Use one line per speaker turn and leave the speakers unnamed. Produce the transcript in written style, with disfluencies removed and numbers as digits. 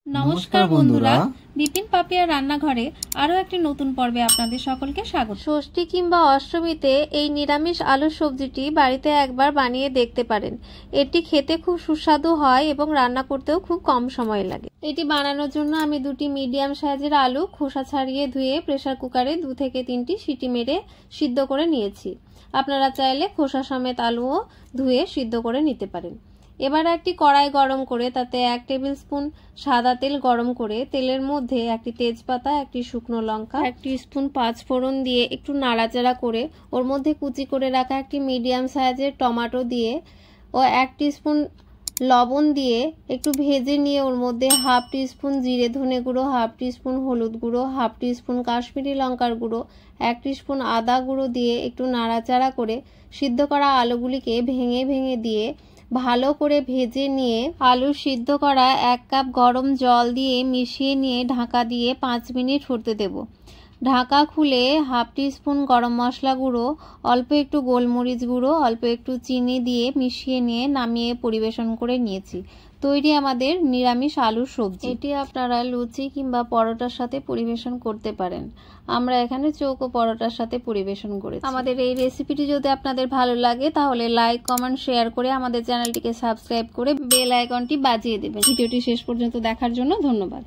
নমস্কার বন্ধুরা, বিপিন পাপিয়া রান্নাঘরে আরো একটি নতুন পর্বে আপনাদের সকলকে স্বাগত।
ষষ্ঠী কিংবা অষ্টমীতে এই নিরামিষ আলুর সবজিটি বাড়িতে একবার বানিয়ে দেখতে পারেন। এটি খেতে খুব সুস্বাদু হয় এবং রান্না করতেও খুব কম সময় লাগে। এটি বানানোর জন্য আমি দুটি মিডিয়াম সাইজের আলু খোসা ছাড়িয়ে ধুয়ে প্রেসার কুকারে 2 থেকে 3টি সিটি মেরে সিদ্ধ করে নিয়েছি। আপনারা চাইলে খোসা সমেত আলুও ধুয়ে সিদ্ধ করে নিতে পারেন। এবার একটি কড়াই গরম করে তাতে 1 টেবিল স্পুন সাদা তেল গরম করে তেলের মধ্যে একটি তেজপাতা, একটি শুকনো লঙ্কা, 1 টিস্পুন 5 ফোড়ন দিয়ে একটু নাড়াচাড়া করে ওর মধ্যে কুচি করে রাখা একটি মিডিয়াম সাইজের টমেটো দিয়ে ও 1 টিস্পুন লবণ দিয়ে একটু ভেজে নিয়ে ওর মধ্যে 1/2 টিস্পুন জিরে ধনে গুঁড়ো, 1/2 টিস্পুন হলুদ গুঁড়ো, 1/2 টিস্পুন কাশ্মীরি লঙ্কার গুঁড়ো, 1 টিস্পুন আদা গুঁড়ো দিয়ে একটু নাড়াচাড়া করে সিদ্ধ করা আলুগুলিকে ভেঙে ভেঙে দিয়ে ভালো করে ভেজে নিয়ে আলু সিদ্ধ করা 1 কাপ গরম জল দিয়ে মিশিয়ে নিয়ে ঢাকা দিয়ে 5 মিনিট হতে দেব। ঢাকা খুলে 1/2 টিস্পুন গরম মশলা গুঁড়ো, অল্প একটু গোলমরিচ গুঁড়ো, অল্প একটু চিনি দিয়ে মিশিয়ে নিয়ে নামিয়ে পরিবেশন করে নিয়েছি। তৈরি আমাদের নিরামিষ আলুর সবজি। এটি আপনারা লুচি কিংবা পরোটার সাথে পরিবেশন করতে পারেন। আমরা এখানে চৌকো পরোটার সাথে পরিবেশন করেছি। আমাদের এই রেসিপিটি যদি আপনাদের ভালো লাগে তাহলে লাইক, কমেন্ট, শেয়ার করে আমাদের চ্যানেলটিকে সাবস্ক্রাইব করে বেল আইকনটি বাজিয়ে দেবেন। ভিডিওটি শেষ পর্যন্ত দেখার জন্য ধন্যবাদ।